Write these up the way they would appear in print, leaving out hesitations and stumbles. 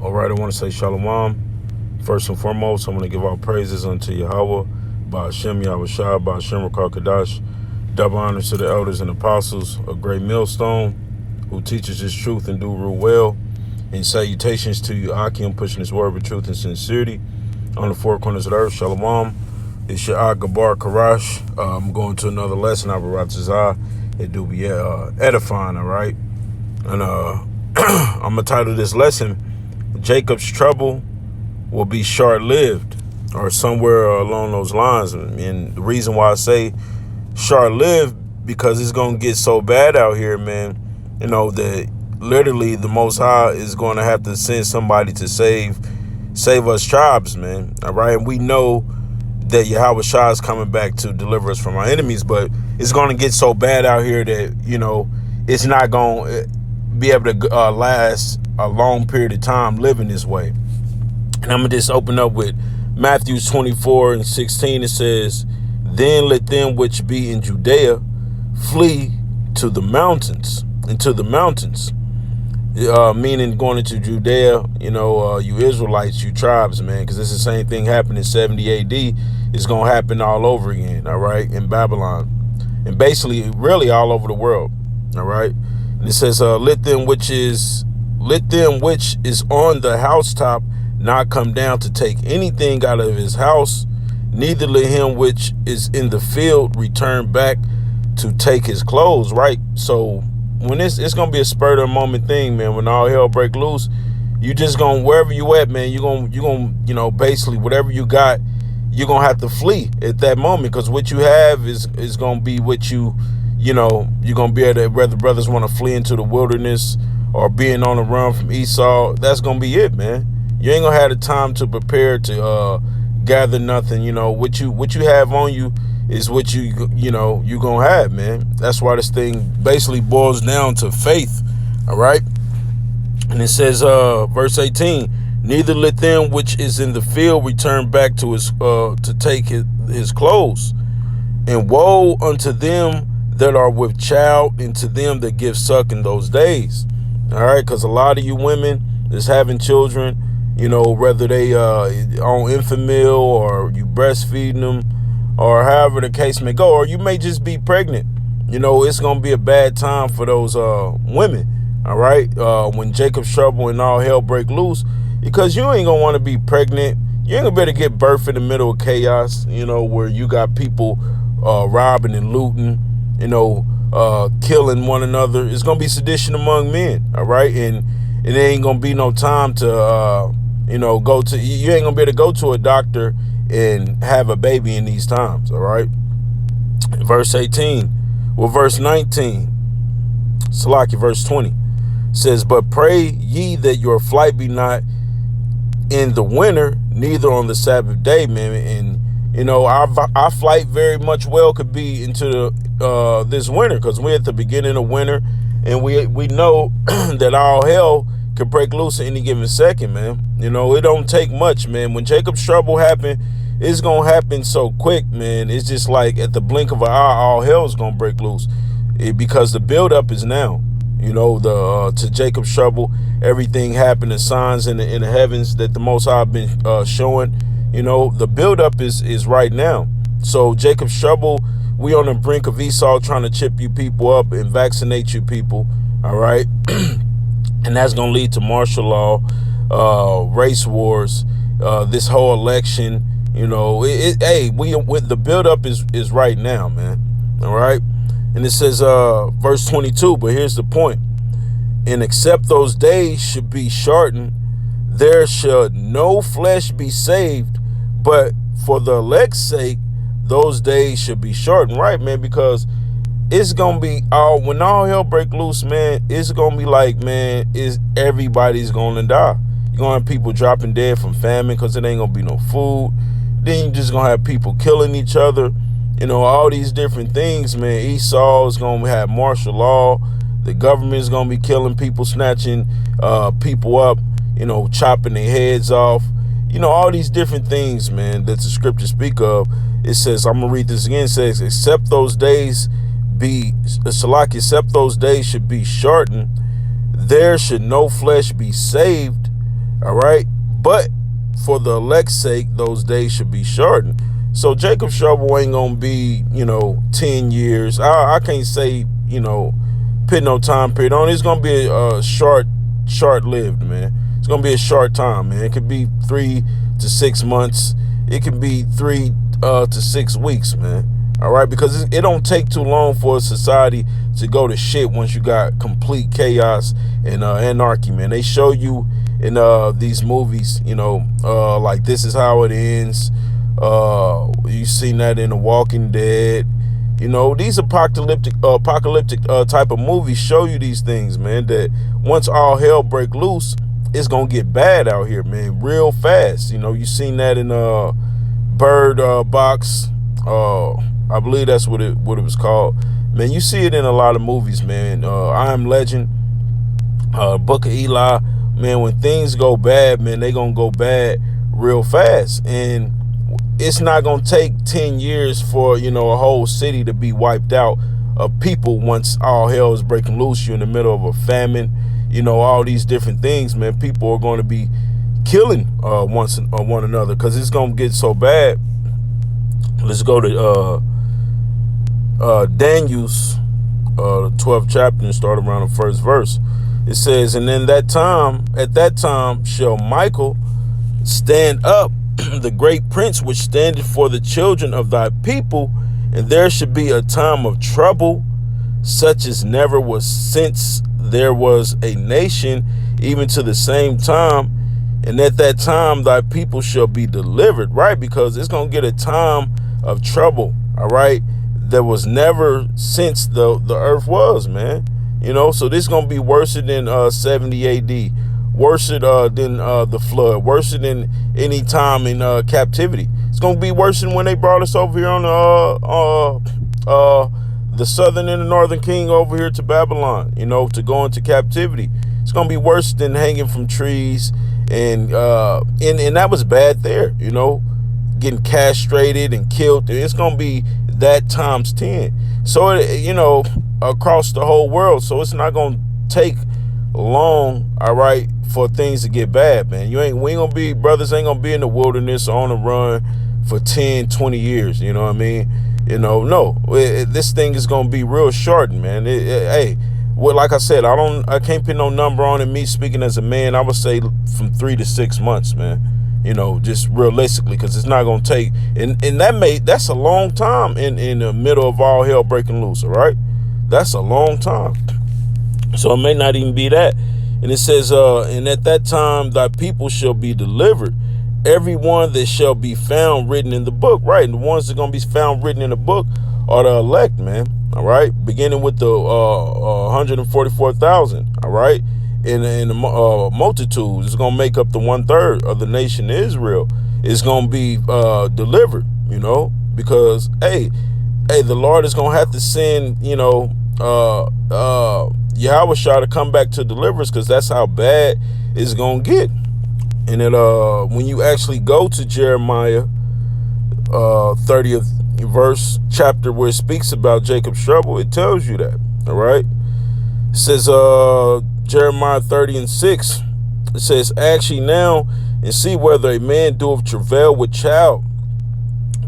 All right, I want to say shalom. First and foremost, I want to give all praises unto Yahweh, Ba'ashem Yahushua, Ba'ashem Rakakadash. Double honors to the elders and apostles, a great millstone who teaches his truth and do rule well. And salutations to you, Akim, pushing his word with truth and sincerity on the four corners of the earth. Shalom. It's your Gabar Karash. I'm going to another lesson. Abaratazah. It do be edifying, all right? And I'm going to title this lesson, Jacob's Trouble Will Be Short-Lived, or somewhere along those lines. And the reason why I say short-lived, because it's going to get so bad out here, man, that literally the Most High is going to have to send somebody to save us tribes, man, all right? And we know that Yahweh Shah is coming back to deliver us from our enemies, but it's going to get so bad out here that, it's not going to be able to last a long period of time living this way. And I'm going to just open up with Matthew 24:16. It says, "Then let them which be in Judea flee to the mountains, meaning going into Judea, you Israelites, you tribes, man, because it's the same thing happened in 70 AD. It's going to happen all over again, all right, in Babylon. And basically, really all over the world, all right? And it says, let them which is on the housetop not come down to take anything out of his house, neither let him which is in the field return back to take his clothes," right? So when it's going to be a spur of the moment thing, man. When all hell break loose, you just going, wherever you at, man, you're going to, basically whatever you got, you're going to have to flee at that moment, because what you have is going to be what you're going to be able to, whether brothers want to flee into the wilderness or being on the run from Esau, that's going to be it, man. You ain't going to have the time to prepare to gather nothing. What you have on you is what you're going to have, man. That's why this thing basically boils down to faith, all right? And it says, verse 18, "Neither let them which is in the field return back to his to take his clothes. And woe unto them that are with child, and to them that give suck in those days." All right, because a lot of you women that's having children, whether they on infant meal or you breastfeeding them, or however the case may go, or you may just be pregnant. It's going to be a bad time for those women, all right, when Jacob's trouble and all hell break loose, because you ain't going to want to be pregnant. You ain't going to be able to give birth in the middle of chaos, where you got people robbing and looting, killing one another. It's going to be sedition among men, all right, and it ain't going to be no time to, you ain't going to be able to go to a doctor and have a baby in these times, all right? Verse 18, verse 19, Salaki, verse 20, says, "But pray ye that your flight be not in the winter, neither on the Sabbath day," man. And, our flight very much well could be into this winter, because we're at the beginning of winter, and we know that all hell could break loose at any given second, man. It don't take much, man. When Jacob's trouble happened, it's going to happen so quick, man. It's just like at the blink of an eye, all hell is going to break loose, because the buildup is now. To Jacob's trouble, everything happened, the signs in the heavens that the Most High have been showing. The buildup is right now. So Jacob's trouble, we on the brink of Esau trying to chip you people up and vaccinate you people, all right? And that's going to lead to martial law, race wars, this whole election. The buildup is right now, man. All right. And it says, verse 22, but here's the point. "And except those days should be shortened, there should no flesh be saved, but for the elect's sake, those days should be shortened," right, man? Because it's going to be when all hell break loose, man, it's going to be like, man, everybody's going to die. You're going to have people dropping dead from famine because it ain't going to be no food. Then you're just going to have people killing each other. All these different things, man. Esau is going to have martial law. The government is going to be killing people, snatching people up, chopping their heads off. All these different things, man, that the scriptures speak of. It says, I'm going to read this again. It says, except those days should be shortened, there should no flesh be saved, All right. But for the elect's sake, those days should be shortened. So Jacob's trouble ain't going to be, 10 years. I can't say, put no time period on it. It's going to be a short-lived, man. It's going to be a short time, man. It could be 3 to 6 months. It could be 3 to 6 weeks, man. All right, because it don't take too long for a society to go to shit once you got complete chaos and anarchy, man. They show you in these movies, like This Is How It Ends. You've seen that in The Walking Dead. These apocalyptic type of movies show you these things, man, that once all hell break loose, it's gonna get bad out here, man, real fast. You seen that in Bird Box. I believe that's what it was called. Man, you see it in a lot of movies, man. I Am Legend, Book of Eli. Man, when things go bad, man, they gonna go bad real fast. And it's not gonna take 10 years for, a whole city to be wiped out of people once all hell is breaking loose. You're in the middle of a famine, all these different things, man. People are going to be killing one another because it's gonna get so bad. Let's go to Daniel's the 12th chapter and start around the first verse. It says, and at that time shall Michael stand up, the great prince which standeth for the children of thy people, and there should be a time of trouble, such as never was since there was a nation, even to the same time. And at that time thy people shall be delivered, right? Because it's going to get a time of trouble, all right? There was never since the earth was, man. So this is going to be worse than 70 AD, worse than the flood, worse than any time in captivity. It's going to be worse than when they brought us over here on the southern and the northern king over here to Babylon, to go into captivity. It's going to be worse than hanging from trees. And that was bad there, getting castrated and killed. It's going to be that times 10. So, across the whole world. So it's not going to take long, all right, for things to get bad, man. Brothers ain't going to be in the wilderness or on the run for 10, 20 years. You know what I mean? No, this thing is going to be real shortened, man. Well, like I said, I can't put no number on it. Me speaking as a man, I would say from 3 to 6 months, man. Just realistically, because it's not gonna take, and that's a long time in the middle of all hell breaking loose. All right, that's a long time. So it may not even be that. And it says, and at that time thy people shall be delivered, every one that shall be found written in the book. Right, and the ones that are gonna be found written in the book are the elect, man. All right, beginning with the 144,000. All right, in the multitude is going to make up the 1/3 of the nation of Israel. Is going to be delivered, because the Lord is going to have to send Yahushua to come back to deliver us, because that's how bad it's going to get. And it when you actually go to Jeremiah 30th verse chapter, where it speaks about Jacob's trouble, it tells you that. All right, it says Jeremiah 30:6, it says, ask ye now and see whether a man doeth travail with child.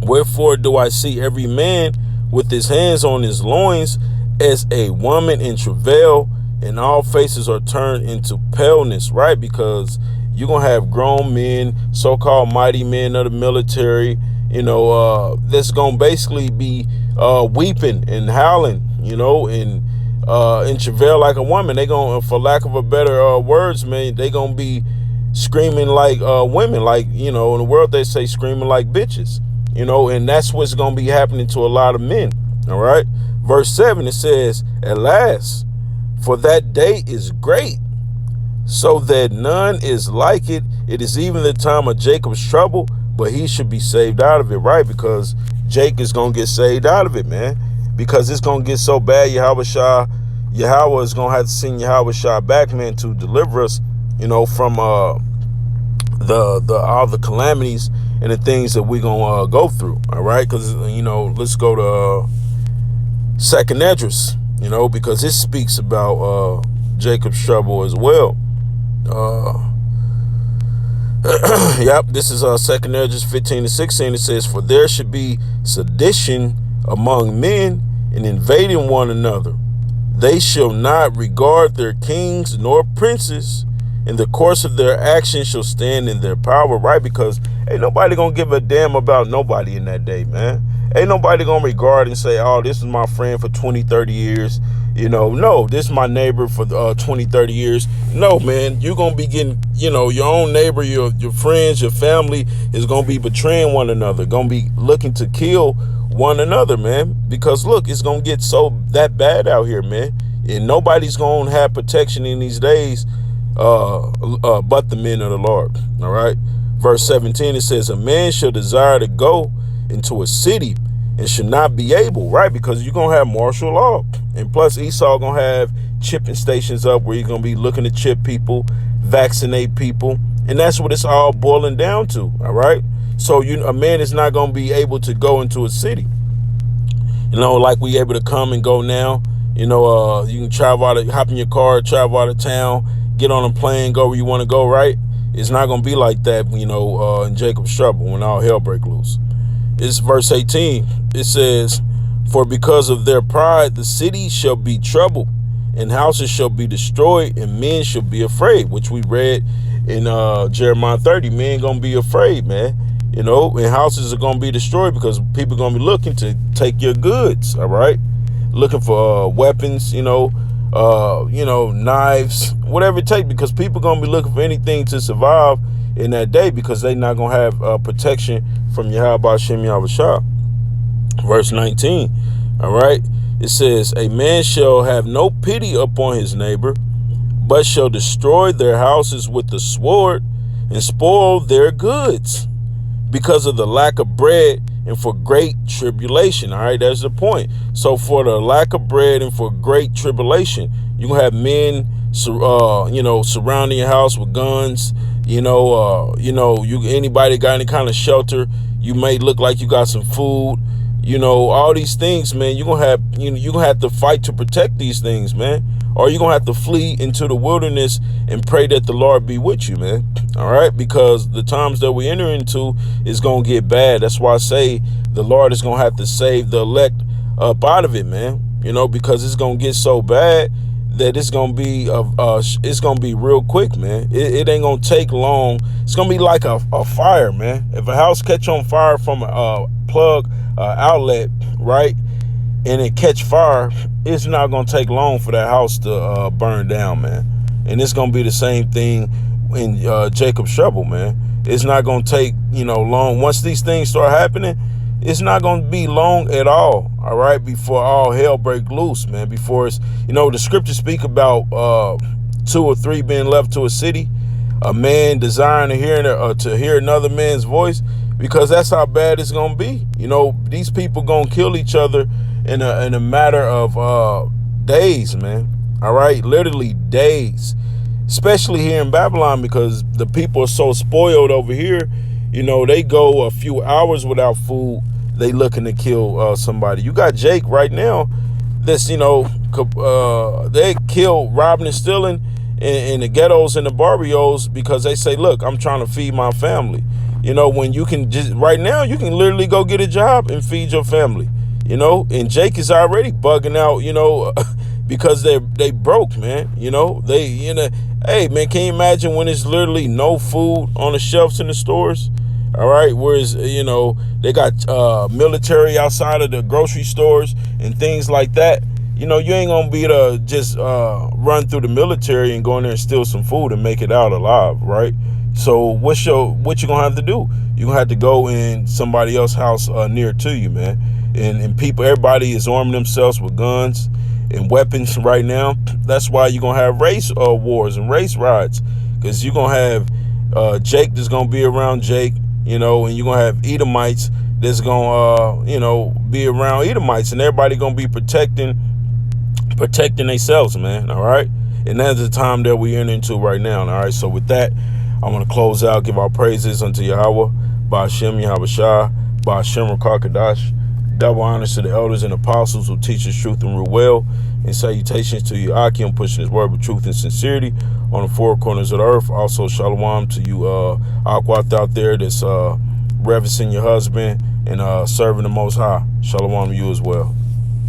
Wherefore do I see every man with his hands on his loins as a woman in travail, and all faces are turned into paleness, right? Because you're going to have grown men, so-called mighty men of the military, that's going to basically be weeping and howling, and in travail like a woman. They going, for lack of a better words, man, they going to be screaming like women, like, in the world they say screaming like bitches, and that's what's going to be happening to a lot of men. All right. Verse 7, it says, at last, for that day is great, so that none is like it. It is even the time of Jacob's trouble, but he should be saved out of it, right? Because Jake is going to get saved out of it, man. Because it's going to get so bad, Yahweh is going to have to send Yahweh back, man, to deliver us, from all the calamities and the things that we're going to go through, all right? Because, let's go to Second Esdras, because it speaks about Jacob's trouble as well. Yep, this is 2nd Esdras 15-16. It says, for there should be sedition among men and invading one another. They shall not regard their kings nor princes, and the course of their actions shall stand in their power, right? Because ain't nobody gonna give a damn about nobody in that day, man. Ain't nobody gonna regard and say, oh, this is my friend for 20, 30 years. No, this is my neighbor for 20, 30 years. No, man, you're going to be getting, your own neighbor, your friends, your family is going to be betraying one another, going to be looking to kill one another, man. Because, look, it's going to get so that bad out here, man. And nobody's going to have protection in these days but the men of the Lord, all right? Verse 17, it says, a man shall desire to go into a city and should not be able, right? Because you're going to have martial law. And plus Esau going to have chipping stations up where you're going to be looking to chip people, vaccinate people. And that's what it's all boiling down to, all right? So a man is not going to be able to go into a city. Like we able to come and go now. You can travel hop in your car, travel out of town, get on a plane, go where you want to go, right? It's not going to be like that, in Jacob's trouble when all hell break loose. It's verse 18. It says, for because of their pride, the city shall be troubled, and houses shall be destroyed, and men shall be afraid, which we read in Jeremiah 30. Men going to be afraid, man. And houses are going to be destroyed because people are going to be looking to take your goods, all right? Looking for weapons, knives, whatever it takes, because people are going to be looking for anything to survive in that day because they're not going to have protection from Yahweh Shem Yahushua. Verse 19, all right, it says, a man shall have no pity upon his neighbor, but shall destroy their houses with the sword and spoil their goods because of the lack of bread and for great tribulation. All right, that's the point. So for the lack of bread and for great tribulation, you gonna have men, surrounding your house with guns. Anybody got any kind of shelter, you may look like you got some food. All these things, man. You're gonna have to fight to protect these things, man. Or you're gonna have to flee into the wilderness and pray that the Lord be with you, man. All right, because the times that we enter into is gonna get bad. That's why I say the Lord is gonna have to save the elect up out of it, man. Because it's gonna get so bad that it's gonna be real quick, man. It ain't gonna take long. It's gonna be like a fire, man. If a house catch on fire from a plug outlet, right, and it catch fire, it's not gonna take long for that house to burn down, man. And it's gonna be the same thing in Jacob's trouble, man. It's not gonna take long. Once these things start happening, it's not gonna be long at all right, before all hell break loose, man. Before it's, the scriptures speak about 2 or 3 being left to a city, a man desiring to hear another man's voice, because that's how bad it's gonna be. These people gonna kill each other in a matter of days, man. All right, literally days, especially here in Babylon, because the people are so spoiled over here. They go a few hours without food, they looking to kill somebody. You got Jake right now that's they kill robbing and stealing in the ghettos and the barrios because they say, look, I'm trying to feed my family. When you can just right now, you can literally go get a job and feed your family. And Jake is already bugging out, because they broke, man. Hey, man, can you imagine when there's literally no food on the shelves in the stores? All right, whereas, they got military outside of the grocery stores and things like that. You ain't gonna be able to just run through the military and go in there and steal some food and make it out alive, right? So what you gonna have to do? You gonna have to go in somebody else's house near to you, man. And everybody is arming themselves with guns and weapons right now. That's why you're gonna have race wars and race riots, because you're gonna have Jake that's gonna be around Jake, and you're gonna have Edomites that's gonna be around Edomites, and everybody gonna be protecting themselves, man. All right, and that's the time that we enter into right now. All right, so with that, I want to close out, give our praises unto Yahweh, Ba'ashem Yahushua, Ba'ashem Rakakadash, Double honors to the elders and apostles who teach us truth and rule well. And salutations to you, Akim, pushing his word with truth and sincerity on the four corners of the earth. Also, shalom to you, Aquath out there that's reverencing your husband and serving the Most High. Shalom to you as well.